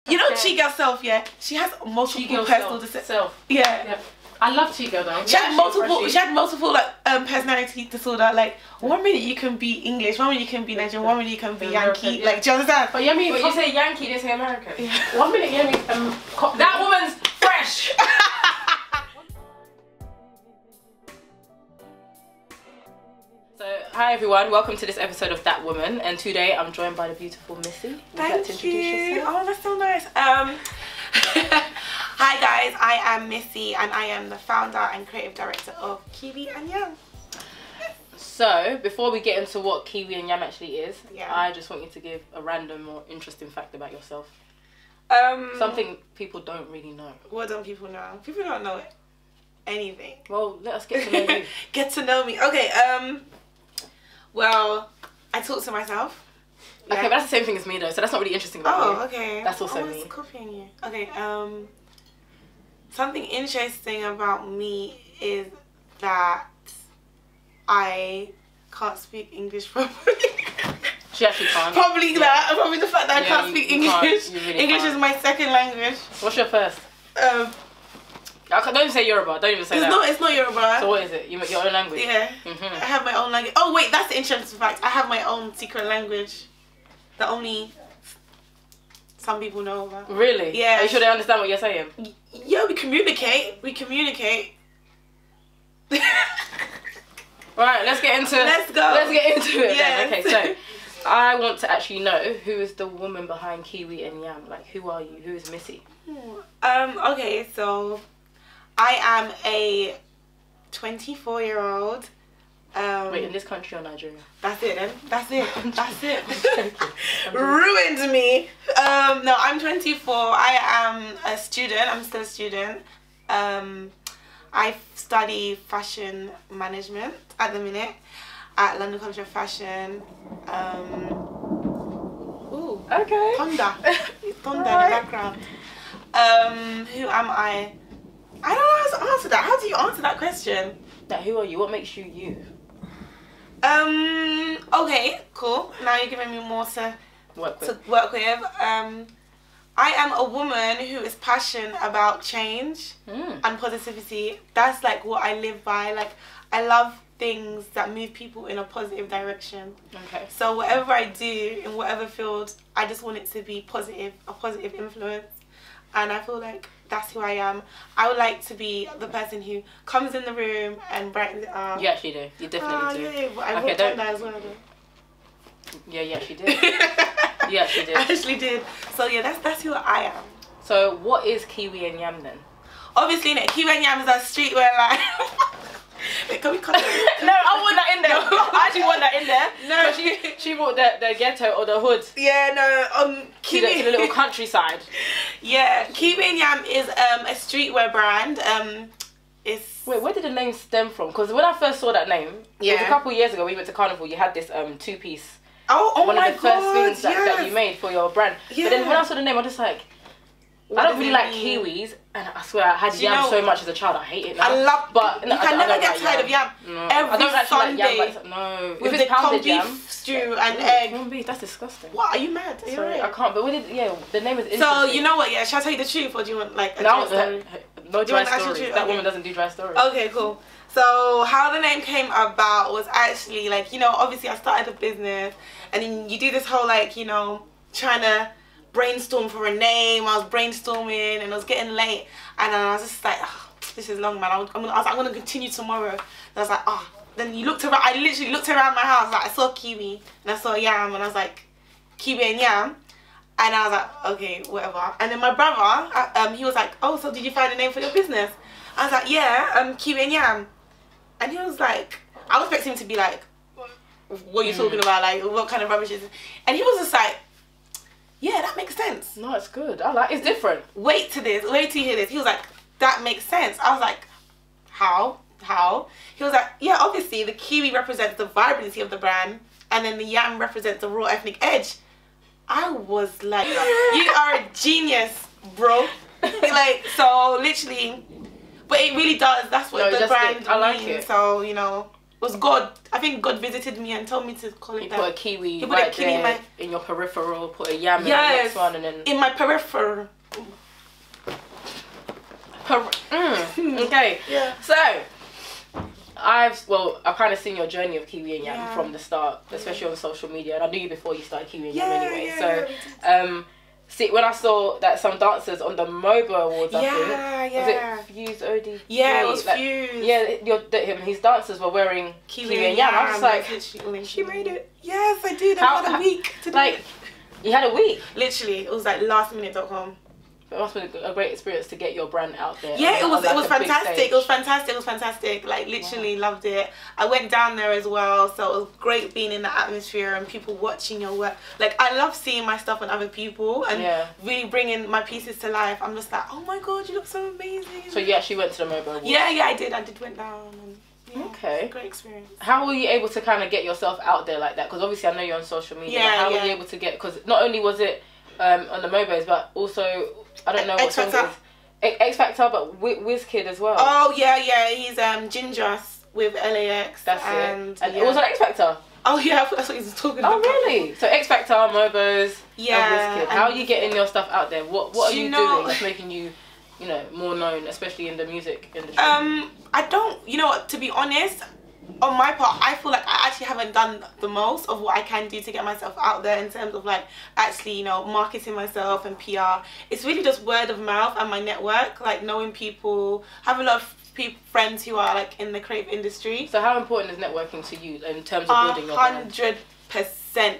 You know, Chi Girl Self, yeah? She has multiple personal self. Yeah. I love Chi Girl though. She had multiple like personality disorder. Like 1 minute you can be English, 1 minute you can be Nigerian, 1 minute you can be Yankee. Like, do you understand? But Yummy, when you say Yankee, you didn't say American. Yeah. 1 minute Yummy, that woman's fresh. So, hi everyone, welcome to this episode of That Woman, and today I'm joined by the beautiful Missy. Would you like to introduce yourself? Oh, that's so nice. Hi guys, I am Missy and I am the founder and creative director of Kiwi and Yam. So, before we get into what Kiwi and Yam actually is, I just want you to give a random or interesting fact about yourself. Something people don't really know. What don't people know? People don't know anything. Well, let us get to know you. Get to know me. Okay, well, I talk to myself. Yeah. Okay, but that's the same thing as me though, so that's not really interesting about you. Oh, okay. That's also me. Copying you. Okay, something interesting about me is that I can't speak English properly. She actually can't. Probably that. Probably the fact that I can't speak English. Really English is my second language. What's your first? Don't even say Yoruba. Don't even say that. No, it's not Yoruba. So what is it? Your own language? Yeah. I have my own language. Oh wait, that's the interesting fact. I have my own secret language that only some people know about. Really? Yeah. Are you sure they understand what you're saying? Yeah, we communicate. We communicate. Right, let's get into it. Let's go. Let's get into it yes. then. Okay, so I want to actually know who is the woman behind Kiwi and Yam. Like, who are you? Who is Missy? Okay, so I am a 24-year-old. Wait, in this country or Nigeria? That's it then. That's it. That's it. Ruined me. No, I'm 24. I am a student. I'm still a student. I study fashion management at the minute at London College of Fashion. Ooh. Okay. Thunder. Thunder in the background. Who am I? I don't know how to answer that. How do you answer that question? Like, who are you? What makes you you? Okay, cool. Now you're giving me more to work with. I am a woman who is passionate about change and positivity. That's like what I live by. Like, I love things that move people in a positive direction. Okay. So whatever I do in whatever field, I just want it to be positive, a positive influence. And I feel like that's who I am. I would like to be the person who comes in the room and brightens it up. You actually do. You definitely do. Yeah, but I wrote on that as well though. Yeah, you actually did. You actually did. I actually did. So yeah, that's who I am. So what is Kiwi and Yam then? Obviously, Kiwi and Yam is a streetwear line. Wait, can we cut that? No, I want that in there. I actually want that in there. No, she brought the ghetto or the hood. Yeah, no. Kiwi to the little countryside. Yeah, Kiwi and Yam is a streetwear brand. Wait, where did the name stem from? Because when I first saw that name, it was a couple of years ago. We went to Carnival. You had this two-piece. Oh one my of the God, first things that you made for your brand. Yeah. But then when I saw the name, I was just like, I don't really like kiwis, and I swear I had yam so much as a child. I hate it now. I love, but you can never get tired of yam. No, every I don't actually Sunday like yam, but no. with if it's the pounded beef yam, stew and egg. Corned beef, that's disgusting. What? Are you mad? Are you Sorry, right? I can't. But the name is interesting. So you know what? Yeah, shall I tell you the truth, or do you want like no dry stories? That woman doesn't do dry stories. Okay, cool. So how the name came about was actually like, you know, obviously I started a business, and then you do this whole like, you know, trying to brainstorm for a name. I was brainstorming and it was getting late, and I was just like, oh, this is long, man. I was like, I'm gonna continue tomorrow. And I was like, oh. Then you looked around. I literally looked around my house. Like, I saw Kiwi and I saw Yam, and I was like, Kiwi and Yam. And I was like, okay, whatever. And then my brother, he was like, oh, so did you find a name for your business? I was like, yeah, Kiwi and Yam. And he was like, I was expecting him to be like, what are you talking about? Like, what kind of rubbish is it? And he was just like, yeah, that makes sense. No, it's good. I like it's different. Wait till you hear this. He was like, that makes sense. I was like, how? He was like, yeah, obviously the kiwi represents the vibrancy of the brand, and then the yam represents the raw ethnic edge. I was like, you are a genius, bro. Like, so literally, but it really does. That's what the brand I like means. it. So, you know, was God. I think God visited me and told me to call it that. You put a kiwi right there in your peripheral, put a yam in the next one, and then... in my peripheral. Okay. Yeah. So, I've kind of seen your journey of Kiwi and Yam from the start, especially on social media, and I knew you before you started Kiwi and Yam anyway. See, when I saw that some dancers on the MOBA Awards, I think, was it Fuse OD? Yeah, it was Fuse. Yeah, his dancers were wearing Kiwi and Yam. I was like, she made it. Yes, I did. I had a week to do it. You had a week? Literally, it was like lastminute.com. It must have been a great experience to get your brand out there. Yeah, it was fantastic. It was fantastic. Like, literally loved it. I went down there as well, so it was great being in the atmosphere and people watching your work. Like, I love seeing my stuff on other people and really bringing my pieces to life. I'm just like, oh my God, you look so amazing. So you actually went to the MOBA Awards? Yeah, I did. I did went down. And, okay. Great experience. How were you able to kind of get yourself out there like that? Because obviously I know you're on social media. Yeah, how were you able to get... Because not only was it on the MOBAs, but also... I don't know what song it is. X Factor, but WizKid as well. Oh yeah, he's Ginger with LAX. That's it. And it was on X Factor. Oh yeah, that's what he was talking about. Oh really? So X Factor, MOBAs, and WizKid. How are you getting your stuff out there? What are you doing that's making you, more known, especially in the music industry? I don't. You know what? To be honest, on my part, I feel like I actually haven't done the most of what I can do to get myself out there in terms of like actually, marketing myself and PR. It's really just word of mouth and my network, like knowing people. I have a lot of friends who are like in the creative industry. So how important is networking to you in terms of building your brand? 100%.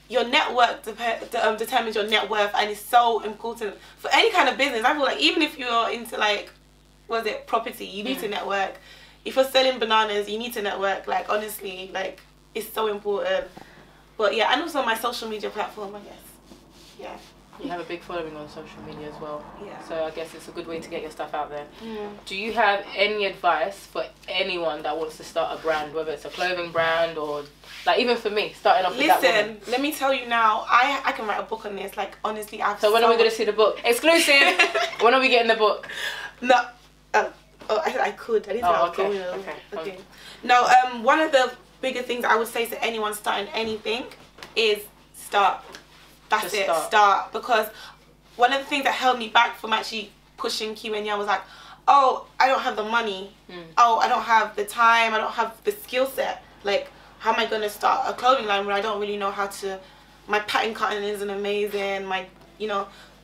Your network determines your net worth, and it's so important for any kind of business. I feel like even if you're into like, property, you need to network. If you're selling bananas, you need to network. Like, honestly, like, it's so important. But yeah, and also my social media platform, I guess. Yeah. You have a big following on social media as well. Yeah. So I guess it's a good way to get your stuff out there. Do you have any advice for anyone that wants to start a brand, whether it's a clothing brand or, like, even for me, starting off with that woman? Listen, let me tell you now, I can write a book on this. Like, honestly, So when are we going to see the book? Exclusive! When are we getting the book? No. I could. I didn't okay. No, one of the bigger things I would say to anyone starting anything is start. That's it. Start. Because one of the things that held me back from actually pushing Kiwi and Yam was like, oh, I don't have the money. Oh, I don't have the time. I don't have the skill set. Like, how am I going to start a clothing line when I don't really know how to... My pattern cutting isn't amazing.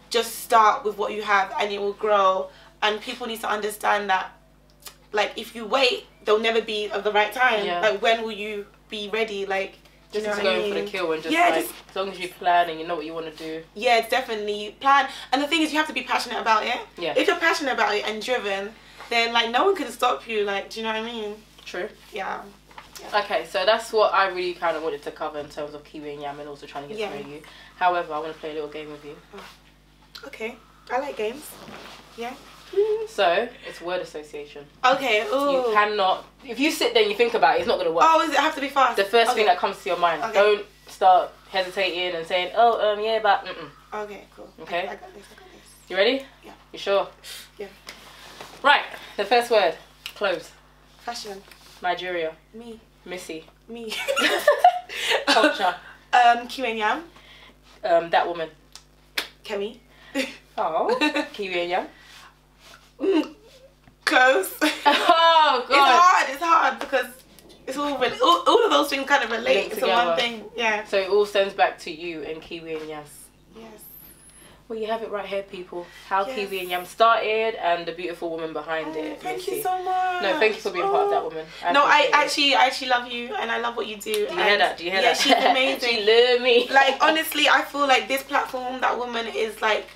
Just start with what you have and it will grow. And people need to understand that, like, if you wait, they'll never be of the right time. Yeah. Like, when will you be ready? Like, just going for the kill and as long as you plan and you know what you want to do. Yeah, it's definitely plan. And the thing is, you have to be passionate about it. Yeah. If you're passionate about it and driven, then like no one can stop you. Like, do you know what I mean? True. Yeah. Okay, so that's what I really kind of wanted to cover in terms of Kiwi and Yam and also trying to get to know you. However, I want to play a little game with you. Oh. Okay, I like games. Yeah. So, it's word association. Okay, ooh. You cannot... If you sit there and you think about it, it's not going to work. Oh, does it have to be fast? The first thing that comes to your mind. Okay. Don't start hesitating and saying, yeah, but... Okay, cool. Okay? I got this. You ready? Yeah. You sure? Yeah. Right, the first word. Clothes. Fashion. Nigeria. Me. Misi. Me. Culture. Kiwi and Yam. That woman. Kemi. Oh. Kiwi and Yam. Close. Oh God! It's hard because it's all of those things kind of relate to one thing. Yeah. So it all stems back to you and Kiwi and Yam. Yes. Well, you have it right here, people. How Kiwi and Yam started and the beautiful woman behind it. Thank you so much. No, thank you for being part of that woman. I actually love you and I love what you do. Do you hear that? Yeah, she's amazing. She loved me. Like, honestly, I feel like this platform, that woman is like...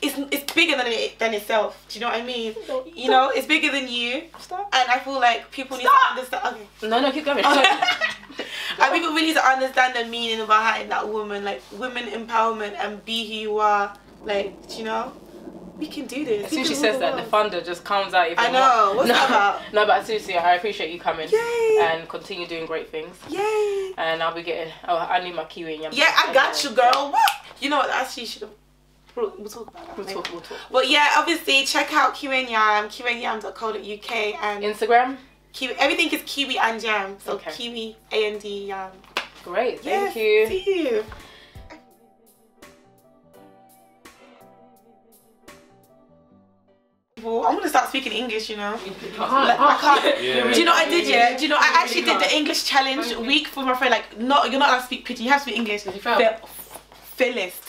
It's bigger than itself. Do you know what I mean? It's bigger than you. Stop. And I feel like people need to understand. Okay. No, keep going. And people really need to understand the meaning behind that woman, like women empowerment and be who you are. Like, we can do this. As soon as she says that, the thunder just comes out. I know. What's that about? No, but seriously, I appreciate you coming. Yay. And continue doing great things. Yay. And I'll be getting. I need my Kiwi and Yam. Yeah, I got you, girl. What? You know what? Actually, should have. We'll talk about that. We'll talk. But yeah, obviously check out Kiwi&Yam, kiwi&yam.co.uk and Instagram. Kiwi. Everything is Kiwi and Yam. So Okay. Kiwi, A&D, Yam. Great, Yes, thank you. See you. I'm gonna start speaking English, you know. I can't. Yeah. Do you know what I did? Yeah. Do you know I actually did the English challenge week for my friend. Like, you're not allowed to speak pidgin. You have to speak English. Did you fail? Phyllis.